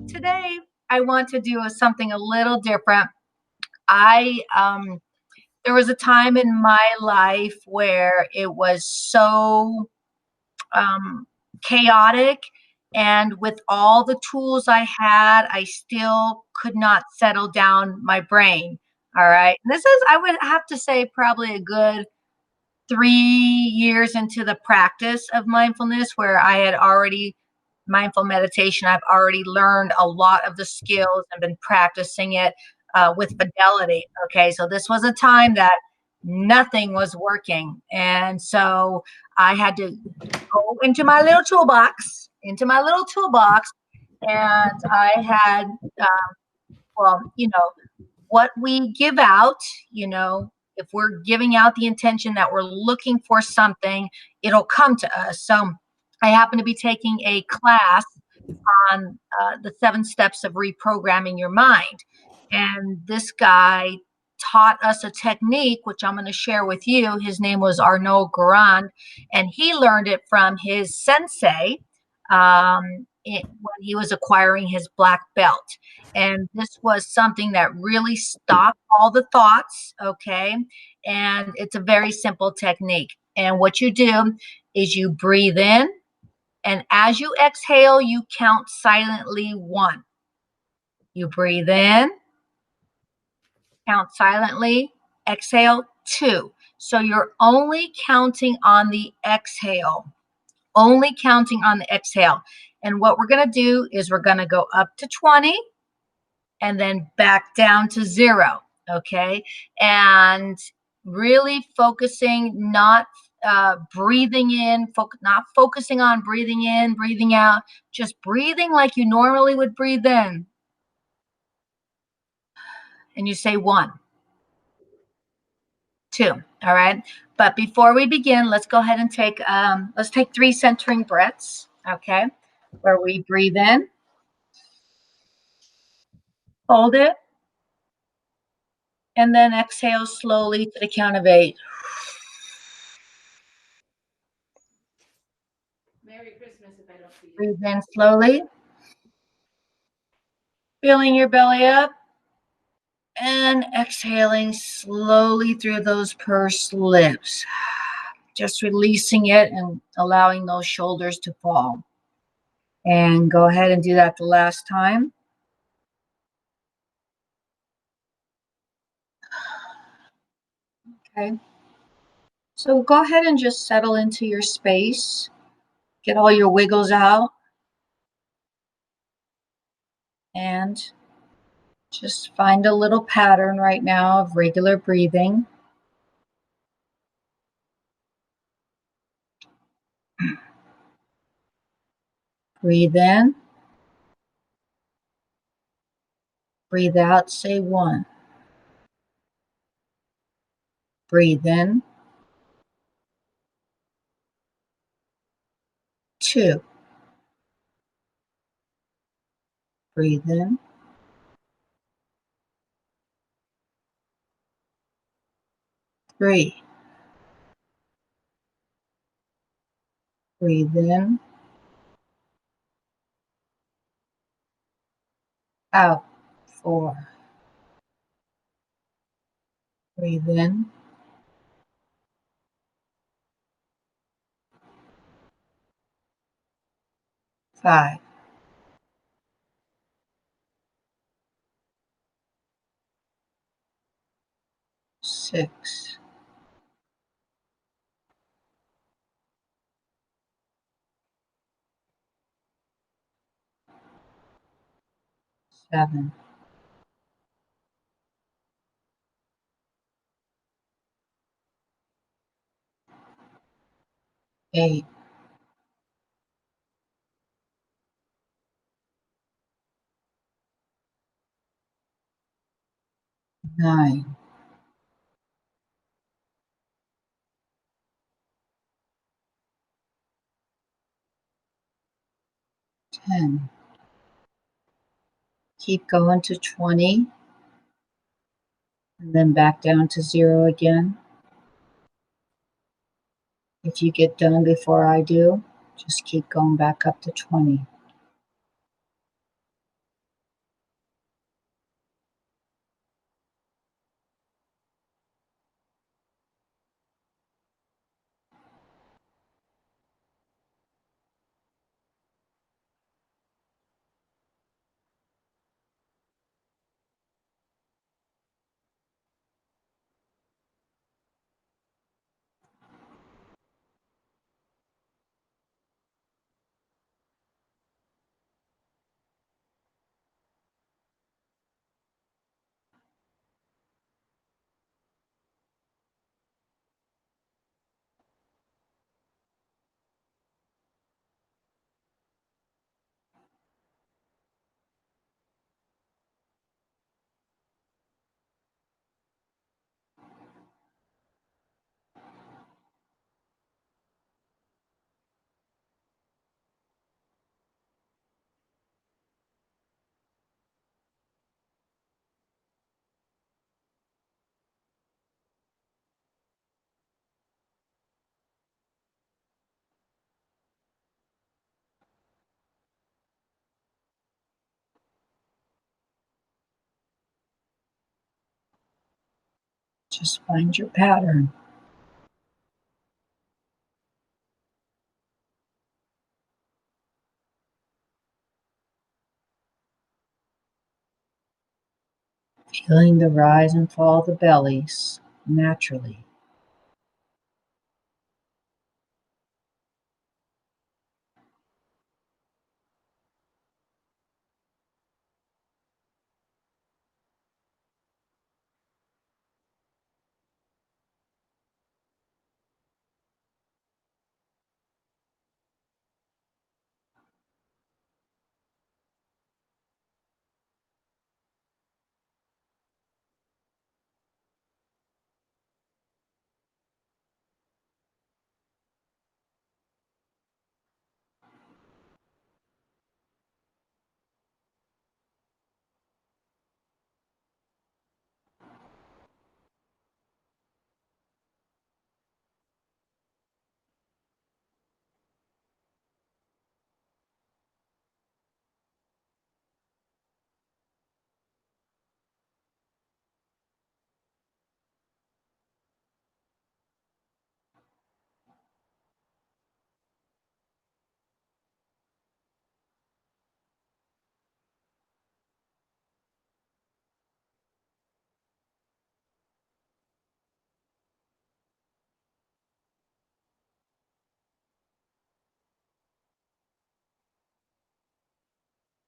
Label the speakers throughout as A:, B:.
A: Today I want to do something a little different. I There was a time in my life where it was so um, chaotic, and with all the tools I had, I still could not settle down my brain. All right, this is, I would have to say, probably a good 3 years into the practice of mindfulness, where I had already mindful meditation. I've already learned a lot of the skills and been practicing it with fidelity. Okay, so this was a time that nothing was working, and so I had to go into my little toolbox, and I had, well, what we give out, if we're giving out the intention that we're looking for something, it'll come to us. So I happen to be taking a class on the 7 steps of reprogramming your mind. And this guy taught us a technique, which I'm going to share with you. His name was Arnaud Garand, and he learned it from his sensei when he was acquiring his black belt. And this was something that really stopped all the thoughts, okay? And it's a very simple technique. And what you do is you breathe in, and as you exhale, you count silently 1. You breathe in, count silently, exhale 2. So you're only counting on the exhale, only counting on the exhale. And what we're going to do is we're going to go up to 20 and then back down to 0. Okay. And really focusing, not breathing in, not focusing on breathing in, breathing out, just breathing like you normally would breathe in. And you say 1, 2. All right. But before we begin, let's go ahead and let's take 3 centering breaths. Okay. Where we breathe in, hold it, and then exhale slowly to the count of 8.
B: Merry Christmas if I don't see you.
A: Breathe in slowly, filling your belly up, and exhaling slowly through those pursed lips. Just releasing it and allowing those shoulders to fall. And go ahead and do that the last time. Okay. So go ahead and just settle into your space. Get all your wiggles out. And just find a little pattern right now of regular breathing. Breathe in. Breathe out, say 1. Breathe in. 2. Breathe in. 3. Breathe in. Out. 4. Breathe in. 5. 6. 7. 8. 9. 10. Keep going to 20. And then back down to 0 again. If you get done before I do, just keep going back up to 20. Just find your pattern. Feeling the rise and fall of the bellies naturally.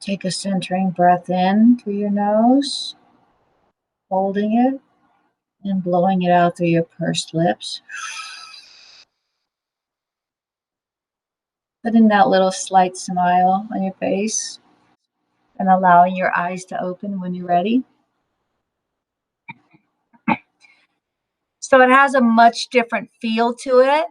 A: Take a centering breath in through your nose, holding it and blowing it out through your pursed lips. Putting that little slight smile on your face and allowing your eyes to open when you're ready. So it has a much different feel to it.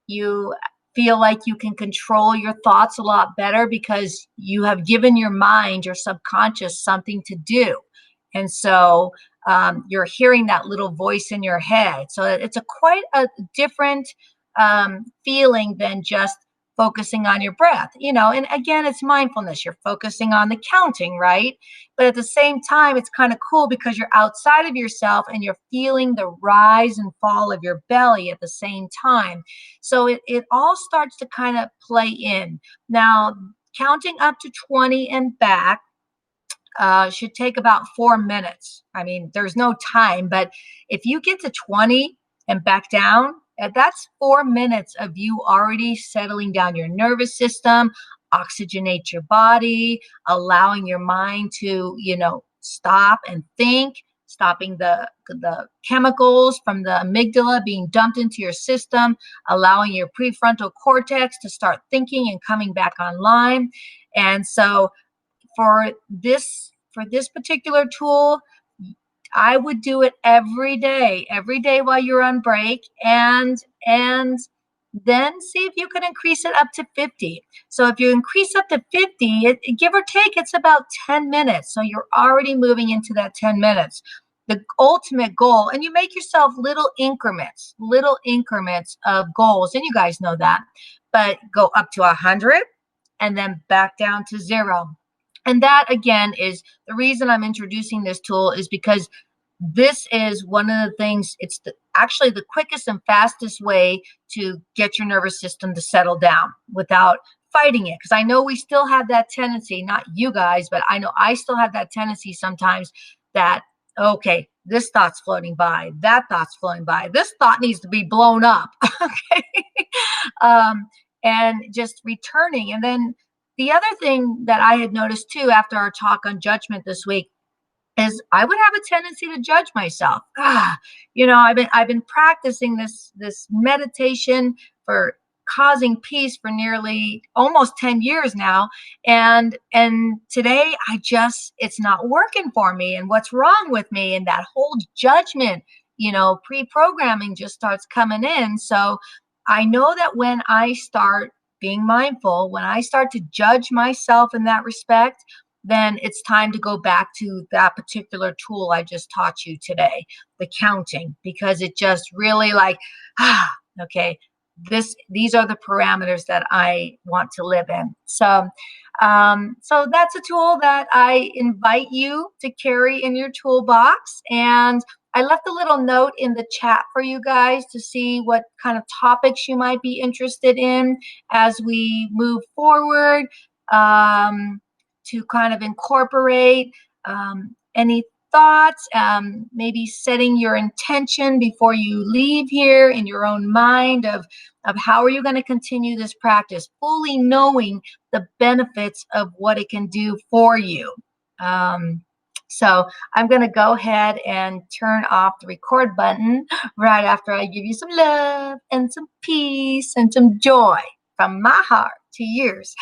A: You feel like you can control your thoughts a lot better because you have given your mind, your subconscious, something to do. And so you're hearing that little voice in your head. So it's a quite a different feeling than just focusing on your breath, and again, it's mindfulness. You're focusing on the counting, right? But at the same time, it's kind of cool because you're outside of yourself and you're feeling the rise and fall of your belly at the same time. So it all starts to kind of play in. Now, counting up to 20 and back should take about 4 minutes. I mean, there's no time, but if you get to 20 and back down, that's 4 minutes of you already settling down your nervous system, oxygenate your body, allowing your mind to, stop and think, stopping the chemicals from the amygdala being dumped into your system, allowing your prefrontal cortex to start thinking and coming back online. And so for this particular tool, I would do it every day while you're on break, and then see if you can increase it up to 50. So if you increase up to 50, give or take, it's about 10 minutes. So you're already moving into that 10 minutes. The ultimate goal, and you make yourself little increments of goals, and you guys know that, but go up to 100 and then back down to 0. And that again is the reason I'm introducing this tool, is because this is one of the things, it's actually the quickest and fastest way to get your nervous system to settle down without fighting it. Because I know we still have that tendency, not you guys, but I know I still have that tendency sometimes that, okay, this thought's floating by, that thought's floating by, this thought needs to be blown up. Okay. um, and just returning. And then the other thing that I had noticed too after our talk on judgment this week is I would have a tendency to judge myself. I've been practicing this meditation for causing peace for nearly almost 10 years now, and today it's not working for me, and what's wrong with me, and that whole judgment, pre-programming just starts coming in. So I know that when I start being mindful, when I start to judge myself in that respect, then it's time to go back to that particular tool I just taught you today, the counting, because it just really like, okay, these are the parameters that I want to live in. So that's a tool that I invite you to carry in your toolbox. And I left a little note in the chat for you guys to see what kind of topics you might be interested in as we move forward, to kind of incorporate any thoughts, maybe setting your intention before you leave here in your own mind of how are you going to continue this practice, fully knowing the benefits of what it can do for you. So I'm going to go ahead and turn off the record button right after I give you some love and some peace and some joy from my heart to yours.